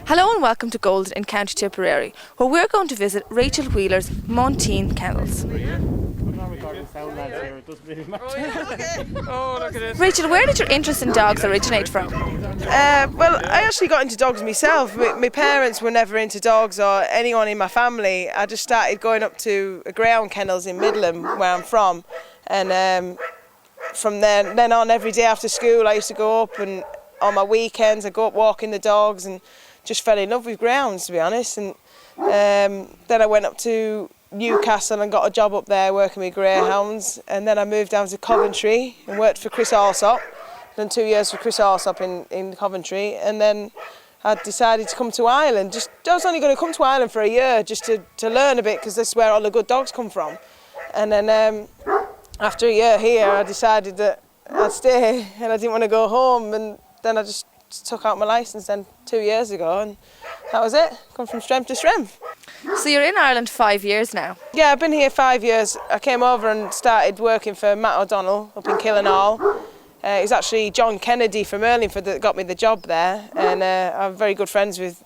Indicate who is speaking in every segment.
Speaker 1: Hello and welcome to Golden in County Tipperary, where we're going to visit Rachel Wheeler's Moanteen Kennels. Rachel, where did your interest in dogs originate from?
Speaker 2: Well, I actually got into dogs myself. My parents were never into dogs or anyone in my family. I just started going up to a Greyhound Kennels in Midland, where I'm from, and from then on, every day after school I used to go up, and on my weekends I'd go up walking the dogs and just fell in love with greyhounds, to be honest. And then I went up to Newcastle and got a job up there working with greyhounds, and then I moved down to Coventry and worked for Chris Alsop. Done 2 years for Chris Alsop in Coventry, and then I decided to come to Ireland. I was only going to come to Ireland for a year just to learn a bit, because this is where all the good dogs come from. And then after a year here, I decided that I'd stay and I didn't want to go home, and then I just took out my licence then 2 years ago, and that was it. Come from strength to strength.
Speaker 1: So you're in Ireland 5 years now?
Speaker 2: Yeah, I've been here 5 years. I came over and started working for Matt O'Donnell up in Killinall. It was actually John Kennedy from Urlingford that got me the job there, and I'm very good friends with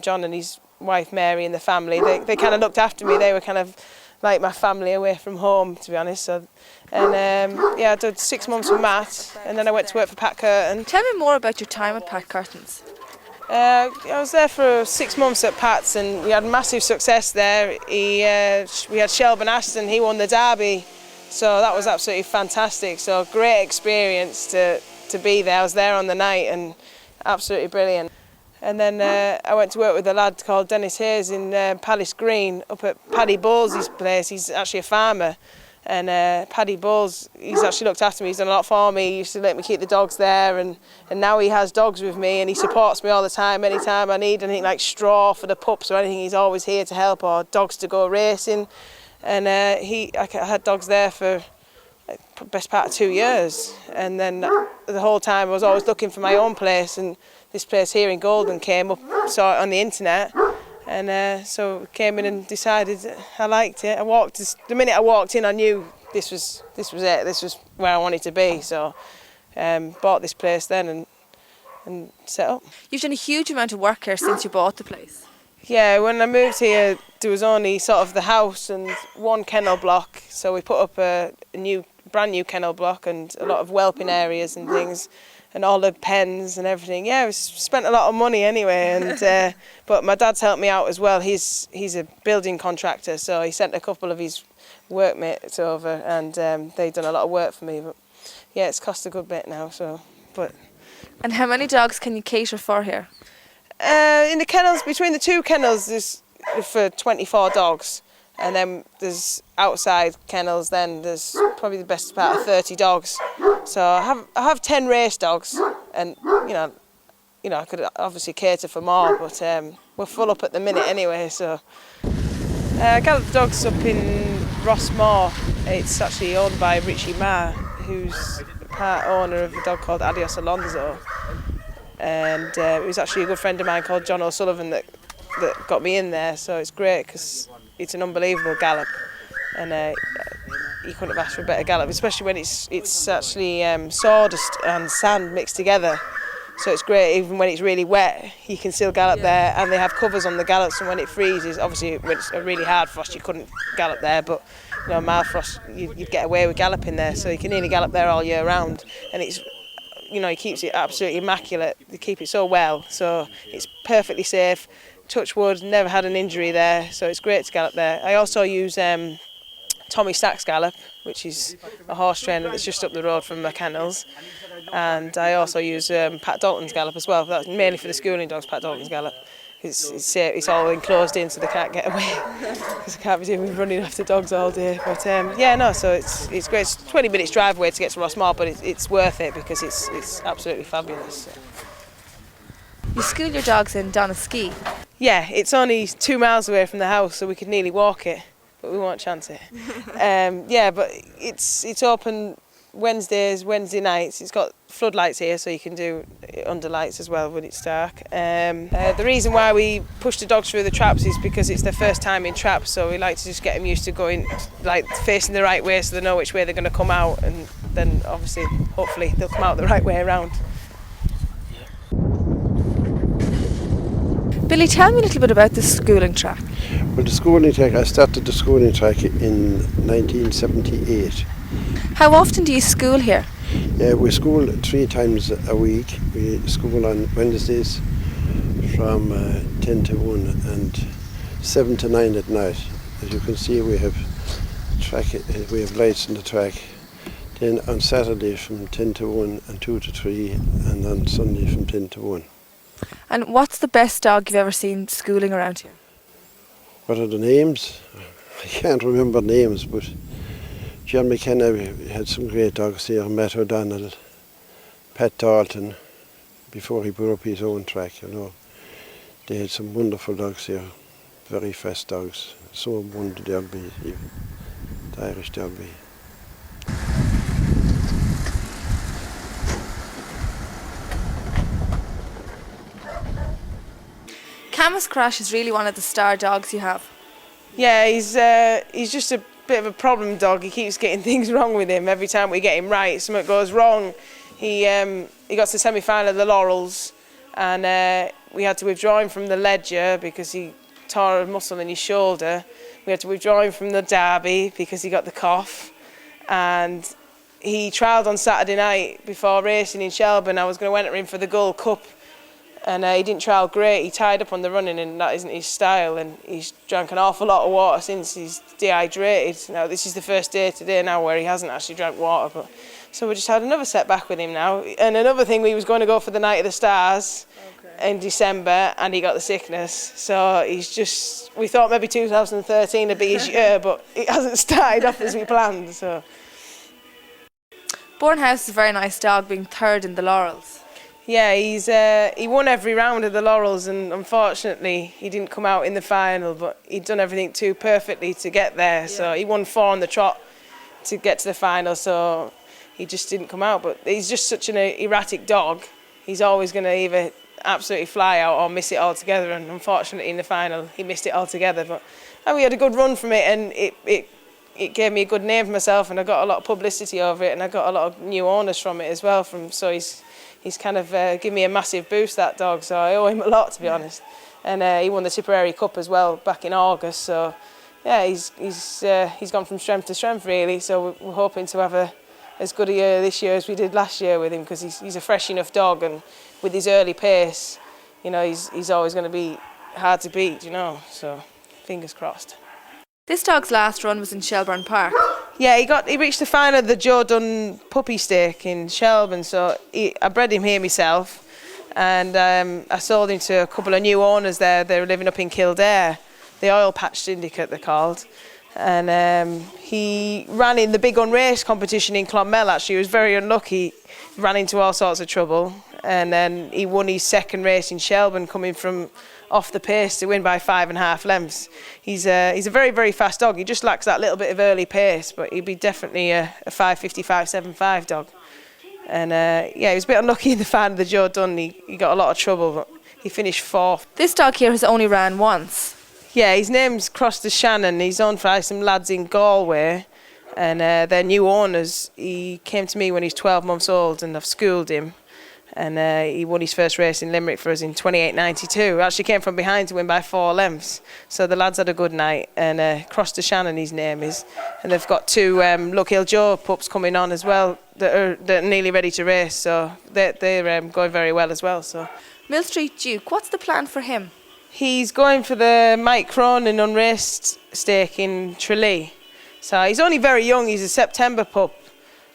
Speaker 2: John and his wife Mary and the family. They kind of looked after me. They were kind of like my family away from home, to be honest. So, yeah, I did 6 months with Matt, and then I went to work for Pat Curtin.
Speaker 1: Tell me more about your time at Pat Curtin's.
Speaker 2: I was there for 6 months at Pat's, and we had massive success there. We had Shelburne Aston, he won the Derby, so that was absolutely fantastic. So great experience to be there. I was there on the night, and absolutely brilliant. And then I went to work with a lad called Dennis Hayes in Palace Green up at Paddy Bowles' place. He's actually a farmer, and Paddy Bowles, he's actually looked after me. He's done a lot for me. He used to let me keep the dogs there, and now he has dogs with me, and he supports me all the time. Anytime I need anything like straw for the pups or anything, he's always here to help, or dogs to go racing. And I had dogs there for the best part of 2 years, and then the whole time I was always looking for my own place, and this place here in Golden came up, saw it on the internet, and so came in and decided I liked it. The minute I walked in, I knew this was it. This was where I wanted to be. So bought this place then and set up.
Speaker 1: You've done a huge amount of work here since you bought the place.
Speaker 2: Yeah, when I moved here, there was only sort of the house and one kennel block. So we put up a brand new kennel block and a lot of whelping areas and things, and all the pens and everything. Yeah, we spent a lot of money anyway, and but my dad's helped me out as well. He's a building contractor, so he sent a couple of his workmates over, and they've done a lot of work for me. But yeah, it's cost a good bit now.
Speaker 1: And how many dogs can you cater for here?
Speaker 2: In the kennels, between the two kennels, there's for 24 dogs. And then there's outside kennels, then there's probably the best part of 30 dogs. So I have 10 race dogs, and you know I could obviously cater for more, but we're full up at the minute anyway. So galloped dogs up in Rossmore. It's actually owned by Richie Ma, who's part owner of a dog called Adios Alonso, and it was actually a good friend of mine called John O'Sullivan that got me in there. So it's great because it's an unbelievable gallop, and you couldn't have asked for a better gallop, especially when it's actually sawdust and sand mixed together. So it's great, even when it's really wet, you can still gallop there, and they have covers on the gallops, and when it freezes, obviously when it's a really hard frost you couldn't gallop there, but mild frost you'd get away with galloping there, so you can nearly gallop there all year round, and it's he keeps it absolutely immaculate. They keep it so well, so it's perfectly safe. Touch wood, never had an injury there, so it's great to gallop there. I also use Tommy Stack's Gallop, which is a horse trainer that's just up the road from my Kennels, and I also use Pat Dalton's Gallop as well. That's mainly for the schooling dogs, Pat Dalton's Gallop. It's all enclosed in, so they can't get away, because I can't be doing running after dogs all day. But yeah, no, so it's great. It's 20 minutes drive away to get to Rossmore, but it's worth it because it's absolutely fabulous. So.
Speaker 1: You school your dogs in Donaskeagh?
Speaker 2: Yeah, it's only 2 miles away from the house, so we could nearly walk it, but we won't chance it. Yeah, but it's open Wednesday nights. It's got floodlights here, so you can do under lights as well when it's dark. The reason why we push the dogs through the traps is because it's their first time in traps, so we like to just get them used to going, like facing the right way, so they know which way they're going to come out, and then obviously, hopefully, they'll come out the right way around.
Speaker 1: Billy, tell me a little bit about the schooling track.
Speaker 3: Well, the schooling track, I started the schooling track in 1978.
Speaker 1: How often do you school here?
Speaker 3: Yeah, we school 3 times a week. We school on Wednesdays from 10 to 1 and 7 to 9 at night. As you can see, we have lights in the track. Then on Saturday from 10 to 1 and 2 to 3, and on Sunday from 10 to 1.
Speaker 1: And what's the best dog you've ever seen schooling around here?
Speaker 3: What are the names? I can't remember names, but John McKenna had some great dogs here. Matt O'Donnell, Pat Dalton, before he put up his own track, you know. They had some wonderful dogs here, very fast dogs. So won the Derby, even the Irish Derby.
Speaker 1: Camas Crash is really one of the star dogs you have.
Speaker 2: Yeah, he's just a bit of a problem dog. He keeps getting things wrong with him. Every time we get him right, something goes wrong. He got to the semi-final of the Laurels, and we had to withdraw him from the Ledger because he tore a muscle in his shoulder. We had to withdraw him from the Derby because he got the cough, and he trialled on Saturday night before racing in Shelburne. I was going to enter him for the Gold Cup, and he didn't trial great. He tied up on the running, and that isn't his style, and he's drank an awful lot of water since. He's dehydrated. Now this is the first day today now where he hasn't actually drank water, but so we just had another setback with him now. And another thing, we was going to go for the Night of the Stars in December, and he got the sickness, so we thought maybe 2013 would be his year, but it hasn't started off as we planned. So
Speaker 1: Boherna House is a very nice dog, being third in the Laurels.
Speaker 2: Yeah, he won every round of the Laurels, and unfortunately he didn't come out in the final, but he'd done everything too perfectly to get there. Yeah. So he won 4 on the trot to get to the final, so he just didn't come out. But he's just such an erratic dog. He's always going to either absolutely fly out or miss it altogether, and unfortunately in the final he missed it altogether. But we had a good run from it, and it gave me a good name for myself, and I got a lot of publicity over it, and I got a lot of new owners from it as well. So he's kind of given me a massive boost, that dog, so I owe him a lot, to be honest. And he won the Tipperary Cup as well back in August, so yeah, he's gone from strength to strength really. So we're hoping to have as good a year this year as we did last year with him, because he's a fresh enough dog, and with his early pace, you know, he's always going to be hard to beat, you know. So fingers crossed.
Speaker 1: This dog's last run was in Shelburne Park.
Speaker 2: Yeah, he reached the final of the Joe Dunn puppy stake in Shelburne, so I bred him here myself, and I sold him to a couple of new owners there. They were living up in Kildare, the Oil Patch Syndicate they're called, and he ran in the big unraced competition in Clonmel. Actually, he was very unlucky, ran into all sorts of trouble, and then he won his second race in Shelburne, coming from off the pace to win by 5.5 lengths. He's a very, very fast dog. He just lacks that little bit of early pace, but he'd be definitely a 5.50, 5.75 dog. And yeah, he was a bit unlucky in the final of the Joe Dunn. He got a lot of trouble, but he finished 4th.
Speaker 1: This dog here has only ran once.
Speaker 2: Yeah, his name's Cross to Shannon. He's owned by some lads in Galway, and they're new owners. He came to me when he's 12 months old, and I've schooled him. And he won his first race in Limerick for us in 28.92. Actually came from behind to win by 4 lengths. So the lads had a good night, and Cross to Shannon his name is. And they've got 2 Luck Hill Joe pups coming on as well that are nearly ready to race. So they're going very well as well. So
Speaker 1: Mill Street Duke, what's the plan for him?
Speaker 2: He's going for the Mike Cronin unraced stake in Tralee. So he's only very young. He's a September pup.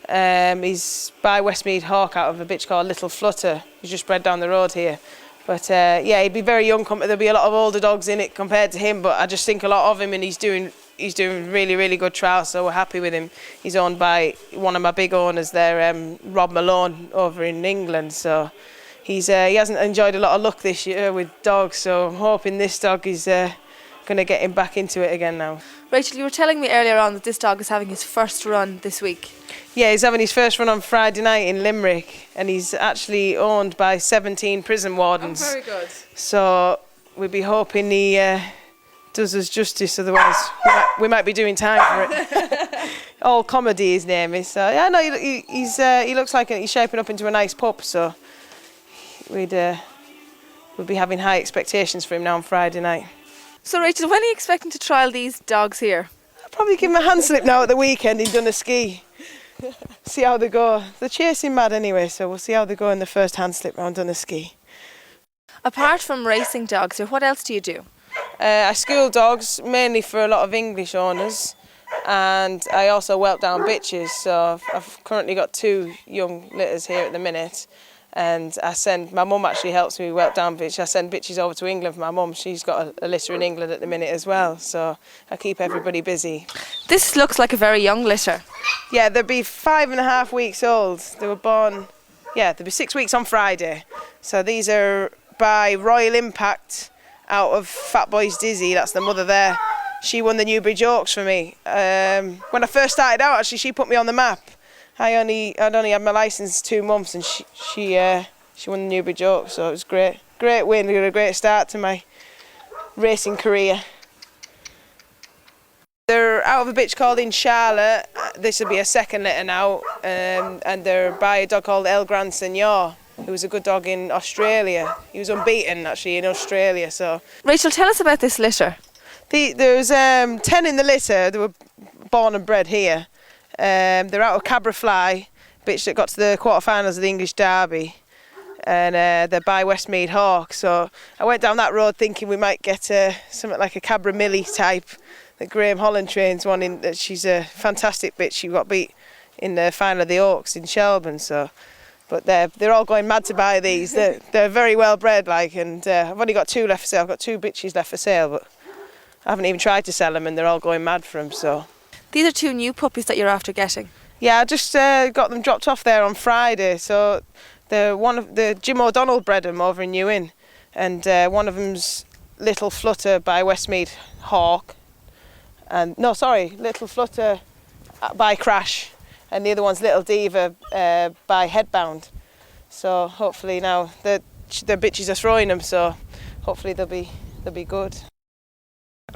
Speaker 2: He's by Westmead Hawk out of a bitch called Little Flutter. He's just bred down the road here. But yeah, he'd be very young. There'll be a lot of older dogs in it compared to him, but I just think a lot of him, and he's doing really, really good trials, so we're happy with him. He's owned by one of my big owners there, Rob Malone, over in England. So he hasn't enjoyed a lot of luck this year with dogs, so I'm hoping this dog is going to get him back into it again now.
Speaker 1: Rachel, you were telling me earlier on that this dog is having his first run this week.
Speaker 2: Yeah, he's having his first run on Friday night in Limerick, and he's actually owned by 17 prison wardens.
Speaker 1: Oh, very good.
Speaker 2: So we'll be hoping he does us justice, otherwise we might be doing time for it. All Comedy his name is. So yeah, no, he looks like he's shaping up into a nice pup, so we'd we'll be having high expectations for him now on Friday night.
Speaker 1: So Rachel, when are you expecting to trial these dogs here?
Speaker 2: I'll probably give him a hand slip now at the weekend in Donaskeagh. See how they go. They're chasing mad anyway, so we'll see how they go in the first hand slip round Donaskeagh.
Speaker 1: Apart from racing dogs here, what else do you do?
Speaker 2: I school dogs, mainly for a lot of English owners, and I also whelp down bitches, so I've currently got 2 young litters here at the minute, and my mum actually helps me whelp down bitches. I send bitches over to England for my mum. She's got a litter in England at the minute as well, so I keep everybody busy.
Speaker 1: This looks like a very young litter.
Speaker 2: Yeah, they'll be 5.5 weeks old. They were born, they'll be 6 weeks on Friday. So these are by Royal Impact out of Fat Boy's Dizzy. That's the mother there. She won the Newbridge Oaks for me. When I first started out, actually, she put me on the map. I'd only had my licence 2 months, and she won the Newbridge Oaks, so it was great. Great win, a great start to my racing career. They're out of a bitch called In Charlotte. This will be a second litter now, and they're by a dog called El Gran Senor, who was a good dog in Australia. He was unbeaten actually in Australia. So
Speaker 1: Rachel, tell us about this litter.
Speaker 2: There was 10 in the litter. They were born and bred here. They're out of Cabra Fly, bitch that got to the quarterfinals of the English Derby, and they're by Westmead Hawk. So I went down that road thinking we might get something like a Cabra Millie type that Graham Holland trains one in. That she's a fantastic bitch. She got beat in the final of the Oaks in Shelburne. So, but they're all going mad to buy these. They're very well bred, and I've only got 2 left for sale. I've got 2 bitches left for sale, but I haven't even tried to sell them, and they're all going mad for them. So.
Speaker 1: These are 2 new puppies that you're after getting.
Speaker 2: Yeah, I just got them dropped off there on Friday. So the Jim O'Donnell bred them over in New Inn, and one of them's Little Flutter by Westmead Hawk, and Little Flutter by Crash, and the other one's Little Diva by Headbound. So hopefully now the bitches are throwing them, so hopefully they'll be good.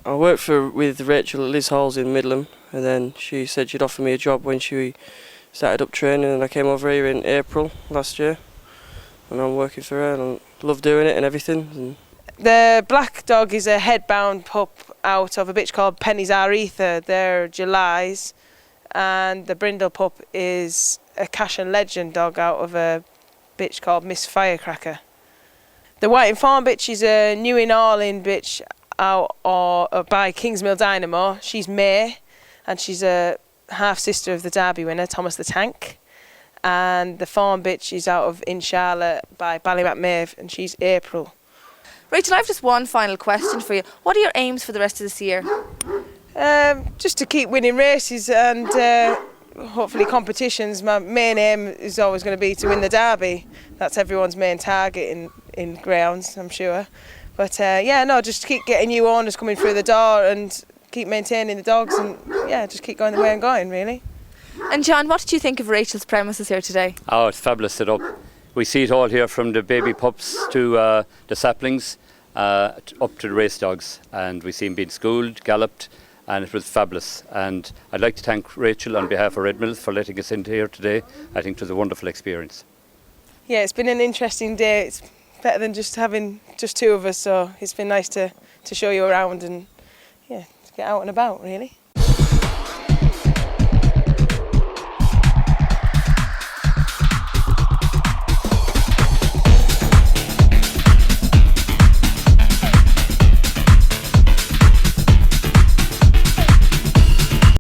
Speaker 4: I worked with Rachel at Liz Hall's in Midland, and then she said she'd offer me a job when she started up training, and I came over here in April last year, and I'm working for her, and I love doing it and everything.
Speaker 2: The black dog is a headbound pup out of a bitch called Penny's Aretha. They're Julys, and the brindle pup is a Cash and Legend dog out of a bitch called Miss Firecracker. The white and fawn bitch is a New in All-in bitch out by Kingsmill Dynamo. She's May, and she's a half sister of the Derby winner Thomas the Tank. And the fawn bitch is out of In Charlotte by Ballymac Maeve, and she's April.
Speaker 1: Rachel, I've just one final question for you. What are your aims for the rest of this year?
Speaker 2: Just to keep winning races and hopefully competitions. My main aim is always going to be to win the Derby. That's everyone's main target in Greyhounds, I'm sure. But just keep getting new owners coming through the door and keep maintaining the dogs, and just keep going the way I'm going, really.
Speaker 1: And John, what did you think of Rachel's premises here today?
Speaker 5: Oh, it's fabulous set up. We see it all here, from the baby pups to the saplings up to the race dogs, and we see them being schooled, galloped, and it was fabulous. And I'd like to thank Rachel on behalf of Red Mills for letting us into here today. I think it was a wonderful experience.
Speaker 2: Yeah, it's been an interesting day. It's better than just having just 2 of us, so it's been nice to show you around and to get out and about, really.